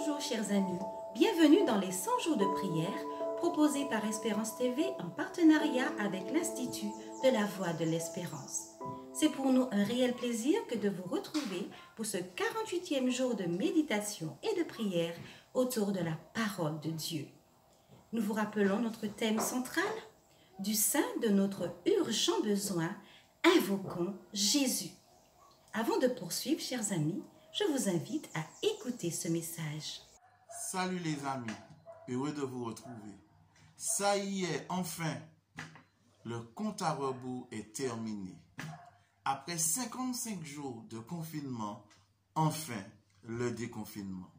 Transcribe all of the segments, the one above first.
Bonjour chers amis, bienvenue dans les 100 jours de prière proposés par Espérance TV en partenariat avec l'Institut de la Voix de l'Espérance. C'est pour nous un réel plaisir que de vous retrouver pour ce 48e jour de méditation et de prière autour de la parole de Dieu. Nous vous rappelons notre thème central, du sein de notre urgent besoin, invoquons Jésus. Avant de poursuivre, chers amis, je vous invite à écouter ce message. Salut les amis, heureux de vous retrouver. Ça y est, enfin, le compte à rebours est terminé. Après 55 jours de confinement, enfin, le déconfinement.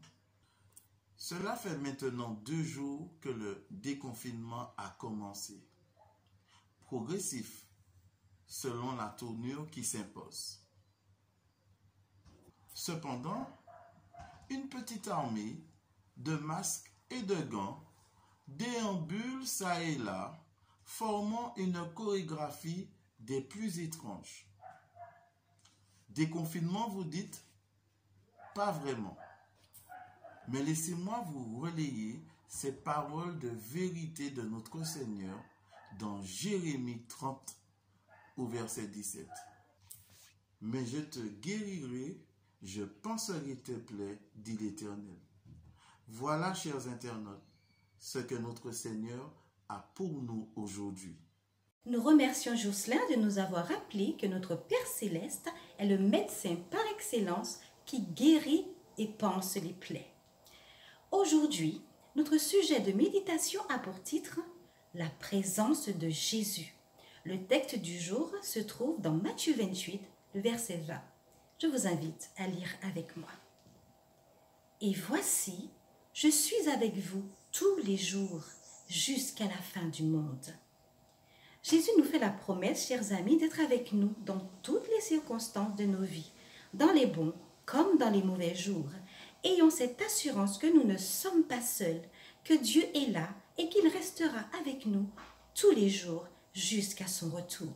Cela fait maintenant 2 jours que le déconfinement a commencé. Progressif, selon la tournure qui s'impose. Cependant, une petite armée de masques et de gants déambule ça et là, formant une chorégraphie des plus étranges. Déconfinement, vous dites? Pas vraiment. Mais laissez-moi vous relayer ces paroles de vérité de notre Seigneur dans Jérémie 30 au verset 17. Mais je te guérirai, je penserai tes plaies, dit l'Éternel. Voilà, chers internautes, ce que notre Seigneur a pour nous aujourd'hui. Nous remercions Jocelyn de nous avoir rappelé que notre Père Céleste est le médecin par excellence qui guérit et panse les plaies. Aujourd'hui, notre sujet de méditation a pour titre « La présence de Jésus ». Le texte du jour se trouve dans Matthieu 28, le verset 20. Je vous invite à lire avec moi. « Et voici, je suis avec vous tous les jours jusqu'à la fin du monde. » Jésus nous fait la promesse, chers amis, d'être avec nous dans toutes les circonstances de nos vies, dans les bons comme dans les mauvais jours. Ayons cette assurance que nous ne sommes pas seuls, que Dieu est là et qu'il restera avec nous tous les jours jusqu'à son retour.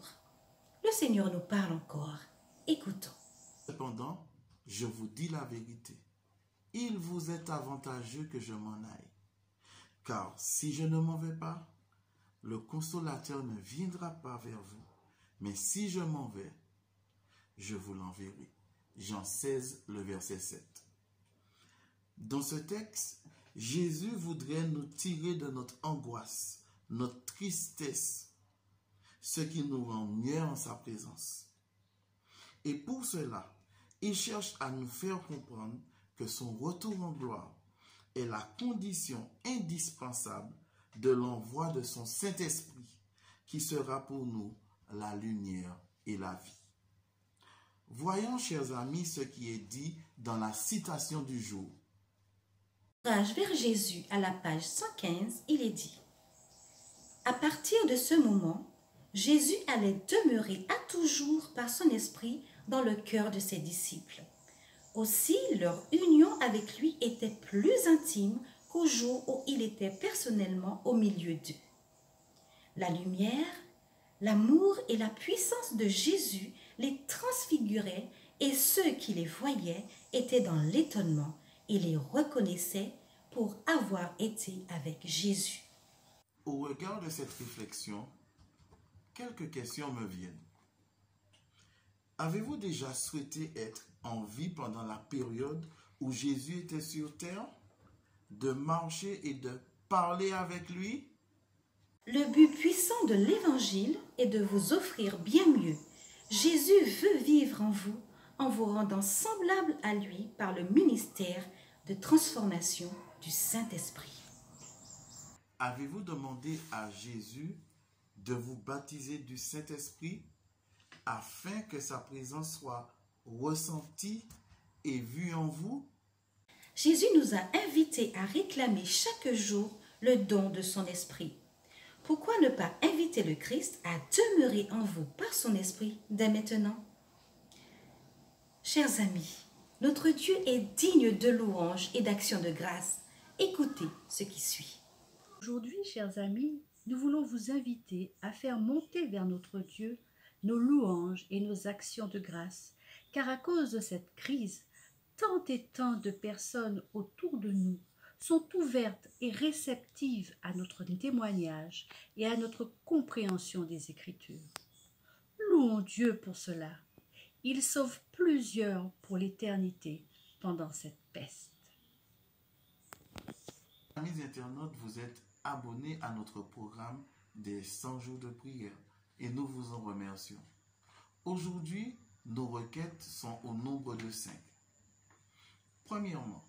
Le Seigneur nous parle encore. Écoutons. Cependant, je vous dis la vérité. Il vous est avantageux que je m'en aille. Car si je ne m'en vais pas, le consolateur ne viendra pas vers vous. Mais si je m'en vais, je vous l'enverrai. Jean 16, le verset 7. Dans ce texte, Jésus voudrait nous tirer de notre angoisse, notre tristesse, ce qui nous rend mieux en sa présence. Et pour cela, il cherche à nous faire comprendre que son retour en gloire est la condition indispensable de l'envoi de son Saint-Esprit, qui sera pour nous la lumière et la vie. Voyons, chers amis, ce qui est dit dans la citation du jour. Vers Jésus, à la page 115, il est dit « À partir de ce moment, Jésus allait demeurer à toujours par son esprit dans le cœur de ses disciples. Aussi, leur union avec lui était plus intime qu'au jour où il était personnellement au milieu d'eux. La lumière, l'amour et la puissance de Jésus les transfiguraient et ceux qui les voyaient étaient dans l'étonnement et les reconnaissaient pour avoir été avec Jésus. » Au regard de cette réflexion, quelques questions me viennent. Avez-vous déjà souhaité être en vie pendant la période où Jésus était sur terre, de marcher et de parler avec lui? Le but puissant de l'Évangile est de vous offrir bien mieux. Jésus veut vivre en vous rendant semblable à lui par le ministère de transformation du Saint-Esprit. Avez-vous demandé à Jésus de vous baptiser du Saint-Esprit afin que sa présence soit ressentie et vue en vous? Jésus nous a invités à réclamer chaque jour le don de son Esprit. Pourquoi ne pas inviter le Christ à demeurer en vous par son Esprit dès maintenant? Chers amis, notre Dieu est digne de louanges et d'actions de grâce. Écoutez ce qui suit. Aujourd'hui, chers amis, nous voulons vous inviter à faire monter vers notre Dieu nos louanges et nos actions de grâce, car à cause de cette crise, tant et tant de personnes autour de nous sont ouvertes et réceptives à notre témoignage et à notre compréhension des Écritures. Louons Dieu pour cela. Il sauve plusieurs pour l'éternité pendant cette peste. Amis internautes, vous êtes abonnés à notre programme des 100 jours de prière et nous vous en remercions. Aujourd'hui, nos requêtes sont au nombre de 5. Premièrement,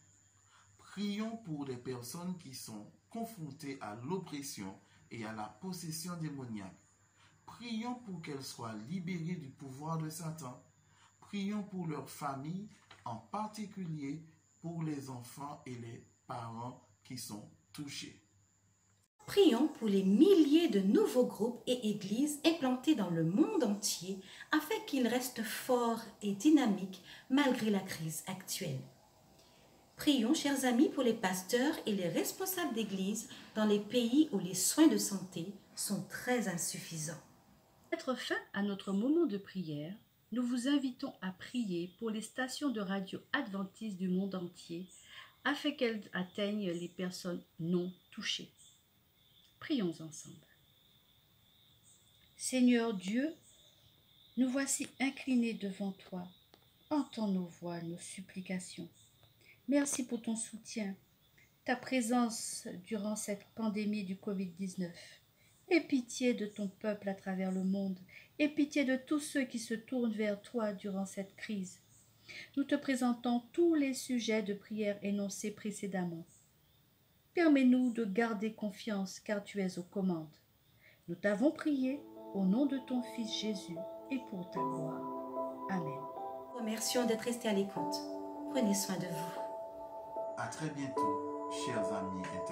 prions pour les personnes qui sont confrontées à l'oppression et à la possession démoniaque. Prions pour qu'elles soient libérées du pouvoir de Satan. Prions pour leurs familles, en particulier pour les enfants et les parents qui sont touchés. Prions pour les milliers de nouveaux groupes et églises implantés dans le monde entier afin qu'ils restent forts et dynamiques malgré la crise actuelle. Prions, chers amis, pour les pasteurs et les responsables d'église dans les pays où les soins de santé sont très insuffisants. Pour mettre fin à notre moment de prière, nous vous invitons à prier pour les stations de radio adventistes du monde entier afin qu'elles atteignent les personnes non touchées. Prions ensemble. Seigneur Dieu, nous voici inclinés devant toi. Entends nos voix, nos supplications. Merci pour ton soutien, ta présence durant cette pandémie du Covid-19. Aie pitié de ton peuple à travers le monde. Aie pitié de tous ceux qui se tournent vers toi durant cette crise. Nous te présentons tous les sujets de prière énoncés précédemment. Permets-nous de garder confiance car tu es aux commandes. Nous t'avons prié au nom de ton Fils Jésus et pour ta gloire. Amen. Remercions d'être restés à l'écoute. Prenez soin de vous. À très bientôt, chers amis internautes.